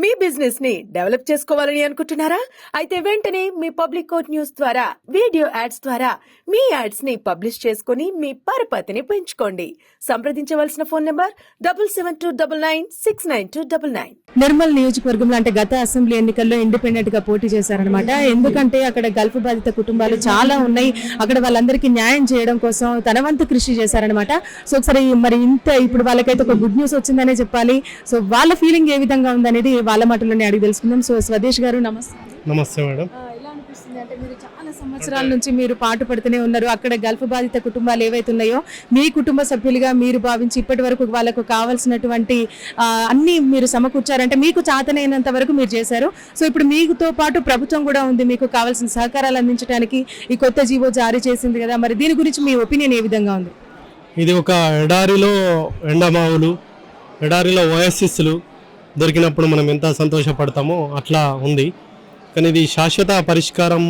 మీ business ని develop చేసుకోవాలని అనుకుంటున్నారా? అయితే వెంటనే మీ పబ్లిక్ కోట్ న్యూస్ ద్వారా వీడియో యాడ్స్ ద్వారా మీ యాడ్స్ ని పబ్లిష్ చేసుకుని మీ పరపతిని పెంచుకోండి. సంప్రదించవలసిన ఫోన్ నంబర్ 7729969299. నిర్మల్ నియోజకవర్గంలో అంటే గత అసెంబ్లీ ఎన్నికల్లో ఇండిపెండెంట్ గా పోటీ చేశారనమాట. ఎందుకంటే అక్కడ గల్ఫ్ బాధిత కుటుంబాలు చాలా ఉన్నాయి. అక్కడ వాళ్ళందరికీ న్యాయం చేయడం కోసం తన వంతు కృషి చేశారనమాట. సో ఒకసారి మరి ఇంత ఇప్పుడు వాళ్ళకైతే ఒక గుడ్ న్యూస్ వచ్చిందనే చెప్పాలి. సో వాళ్ళ ఫీలింగ్ ఏ విధంగా ఉందనేది వాళ్ళ మాటలోనే అడిగి తెలుసుకుందాం. సో స్వదేశ్ గారు నమస్తే. నమస్తే మేడం. ఎలా అనిపిస్తుంది అంటే మీరు చాలా సంవత్సరాల నుంచి మీరు పాటు పడుతూనే ఉన్నారు. అక్కడ గల్ఫ్ బాధిత కుటుంబాలు ఏవైతే ఉన్నాయో మీ కుటుంబ సభ్యులుగా మీరు భావించి ఇప్పటి వరకు వాళ్ళకు కావాల్సినటువంటి అన్ని మీరు సమకూర్చారంటే మీకు చాతనైనంత వరకు మీరు చేశారు. సో ఇప్పుడు మీతో పాటు ప్రభుత్వం కూడా ఉంది, మీకు కావాల్సిన సహకారాలు అందించడానికి ఈ కొత్త జీవో జారీ చేసింది కదా, మరి దీని గురించి మీ ఒపీనియన్ ఏ విధంగా ఉంది? ఇది ఒక ఎడారిలో ఎండమావులు, ఎడారిలో ఓఎస్ఎస్లు దొరికినప్పుడు మనం ఎంత సంతోషపడతామో అట్లా ఉంది. కానీ ఇది శాశ్వత పరిష్కారం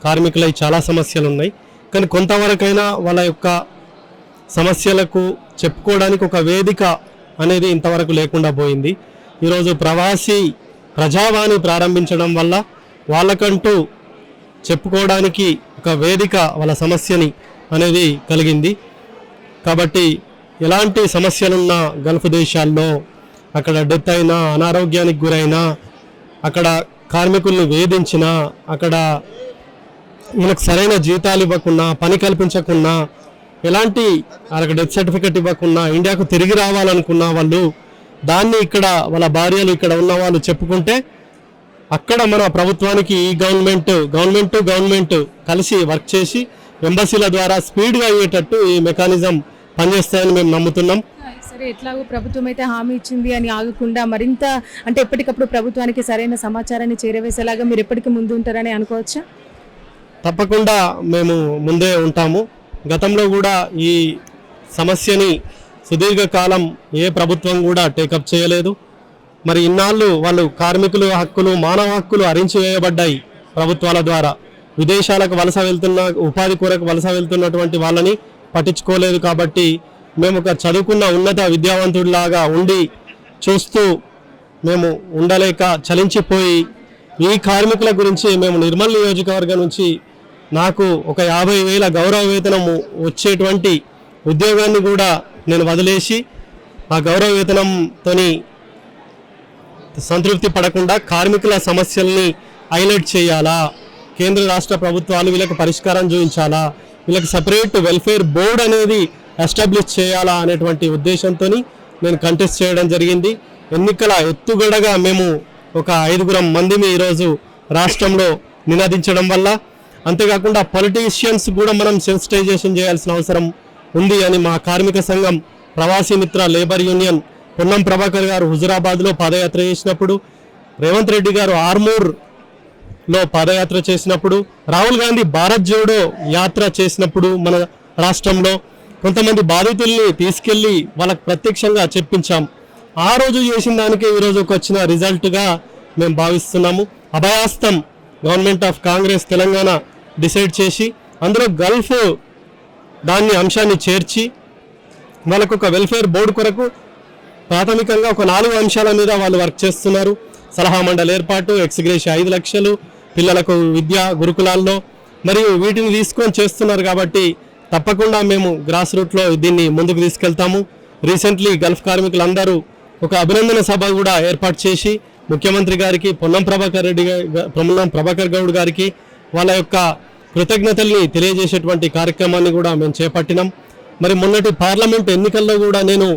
కార్మికులై చాలా సమస్యలు ఉన్నాయి. కానీ కొంతవరకైనా వాళ్ళ యొక్క సమస్యలకు చెప్పుకోవడానికి ఒక వేదిక అనేది ఇంతవరకు లేకుండా పోయింది. ఈరోజు ప్రవాసీ ప్రజావాణి ప్రారంభించడం వల్ల వాళ్ళకంటూ చెప్పుకోవడానికి ఒక వేదిక వాళ్ళ సమస్యని అనేది కలిగింది. కాబట్టి ఎలాంటి సమస్యలున్న గల్ఫ్ దేశాల్లో అక్కడ డెత్ అయినా, అనారోగ్యానికి గురైనా, అక్కడ కార్మికుల్ని వేధించినా, అక్కడ మనకు సరైన జీతాలు ఇవ్వకున్నా, పని కల్పించకున్నా, ఎలాంటి వాళ్ళకి డెత్ సర్టిఫికెట్ ఇవ్వకున్నా ఇండియాకు తిరిగి రావాలనుకున్న వాళ్ళు దాన్ని ఇక్కడ వాళ్ళ భార్యలు ఇక్కడ ఉన్న వాళ్ళు చెప్పుకుంటే అక్కడ మన ప్రభుత్వానికి ఈ గవర్నమెంట్ కలిసి వర్క్ చేసి ఎంబసీల ద్వారా స్పీడ్గా అయ్యేటట్టు ఈ మెకానిజం పనిచేస్తాయని మేము నమ్ముతున్నాం. సరే, ఎట్లాగో ప్రభుత్వం అయితే హామీ ఇచ్చింది అని ఆగకుండా మరింత అంటే ఎప్పటికప్పుడు ప్రభుత్వానికి సరైన సమాచారాన్ని చేరవేసేలాగా మీరు ఎప్పటికీ ముందు ఉంటారని అనుకోవచ్చా? తప్పకుండా మేము ముందే ఉంటాము. గతంలో కూడా ఈ సమస్యని సుదీర్ఘకాలం ఏ ప్రభుత్వం కూడా టేకప్ చేయలేదు. మరి ఇన్నాళ్ళు వాళ్ళు కార్మికుల హక్కులు, మానవ హక్కులు హరించివేయబడ్డాయి ప్రభుత్వాల ద్వారా. విదేశాలకు వలస వెళ్తున్న, ఉపాధి కొరకు వలస వెళ్తున్నటువంటి వాళ్ళని పట్టించుకోలేదు. కాబట్టి మేము ఒక చదువుకున్న ఉన్నత విద్యావంతుడిలాగా ఉండి చూస్తూ మేము ఉండలేక చలించిపోయి ఈ కార్మికుల గురించి మేము నిర్మల్ నియోజకవర్గం నుంచి నాకు ఒక 50,000 గౌరవ వేతనము వచ్చేటువంటి ఉద్యోగాన్ని కూడా నేను వదిలేసి ఆ గౌరవ వేతనంతో సంతృప్తి పడకుండా కార్మికుల సమస్యల్ని హైలైట్ చేయాలా, కేంద్ర రాష్ట్ర ప్రభుత్వాలు వీళ్ళకి పరిష్కారం చూపించాలా, వీళ్ళకి సపరేట్ వెల్ఫేర్ బోర్డు అనేది ఎస్టాబ్లిష్ చేయాలా అనేటువంటి ఉద్దేశంతో నేను కంటెస్ట్ చేయడం జరిగింది. ఎన్నికల ఎత్తుగడగా మేము ఒక 5 మందిని ఈరోజు రాష్ట్రంలో నినాదించడం వల్ల, అంతేకాకుండా పొలిటీషియన్స్ కూడా మనం సెన్సిటైజేషన్ చేయాల్సిన అవసరం ఉంది అని మా కార్మిక సంఘం ప్రవాసీ మిత్ర లేబర్ యూనియన్ పొన్నం ప్రభాకర్ గారు హుజురాబాద్లో పాదయాత్ర చేసినప్పుడు, రేవంత్ రెడ్డి గారు ఆర్మూర్లో పాదయాత్ర చేసినప్పుడు, రాహుల్ గాంధీ భారత్ జోడో యాత్ర చేసినప్పుడు మన రాష్ట్రంలో కొంతమంది బాధితుల్ని తీసుకెళ్లి వాళ్ళకు ప్రత్యక్షంగా చెప్పించాం. ఆ రోజు చేసిన దానికే ఈరోజుకి వచ్చిన రిజల్ట్గా మేము భావిస్తున్నాము. అభయాస్తం government of Congress Telangana decide చేసి అందులో గల్ఫ్ దాన్ని అంశాన్ని చేర్చి వాళ్ళకు ఒక వెల్ఫేర్ బోర్డు కొరకు ప్రాథమికంగా ఒక 4 అంశాల మీద వాళ్ళు వర్క్ చేస్తున్నారు. సలహా మండలి ఏర్పాటు, ఎక్స్గ్రేషియా 5 లక్షలు, పిల్లలకు విద్య గురుకులాల్లో, మరియు వీటిని తీసుకొని చేస్తున్నారు. కాబట్టి తప్పకుండా మేము గ్రాస్ రూట్లో దీన్ని ముందుకు తీసుకెళ్తాము. రీసెంట్లీ గల్ఫ్ కార్మికులందరూ ఒక అభినందన సభ కూడా ఏర్పాటు చేసి ముఖ్యమంత్రి గారికి, పొన్నం ప్రభాకర్ గౌడ్ గారికి వాళ్ళ యొక్క కృతజ్ఞతల్ని తెలియజేసేటువంటి కార్యక్రమాన్ని కూడా మేము చేపట్టినాం. మరి మొన్నటి పార్లమెంట్ ఎన్నికల్లో కూడా నేను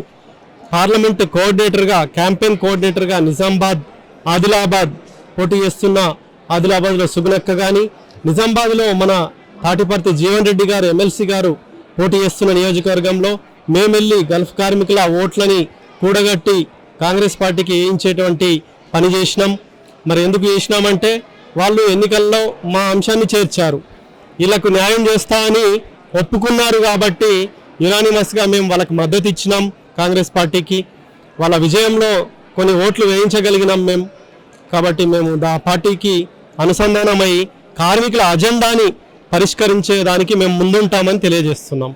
పార్లమెంట్ కోఆర్డినేటర్గా, క్యాంపెయిన్ కోఆర్డినేటర్గా నిజామాబాద్, ఆదిలాబాద్ పోటీ చేస్తున్న ఆదిలాబాద్లో సుగునక్క కానీ, నిజామాబాద్లో మన తాటిపర్తి జీవన్ రెడ్డి గారు ఎమ్మెల్సీ గారు పోటీ చేస్తున్న నియోజకవర్గంలో మేము వెళ్ళి గల్ఫ్ కార్మికుల ఓట్లని కూడగట్టి కాంగ్రెస్ పార్టీకి వేయించేటువంటి పని చేసినాం. మరి ఎందుకు చేసినామంటే వాళ్ళు ఎన్నికల్లో మా అంశాన్ని చేర్చారు, వీళ్ళకు న్యాయం చేస్తా అని ఒప్పుకున్నారు. కాబట్టి యునానిమస్గా మేము వాళ్ళకి మద్దతు ఇచ్చినాం కాంగ్రెస్ పార్టీకి. వాళ్ళ విజయంలో కొన్ని ఓట్లు వేయించగలిగినాం మేము. కాబట్టి మేము ఆ పార్టీకి అనుసంధానమై కార్మికుల అజెండాని పరిష్కరించేదానికి మేము ముందుంటామని తెలియజేస్తున్నాం.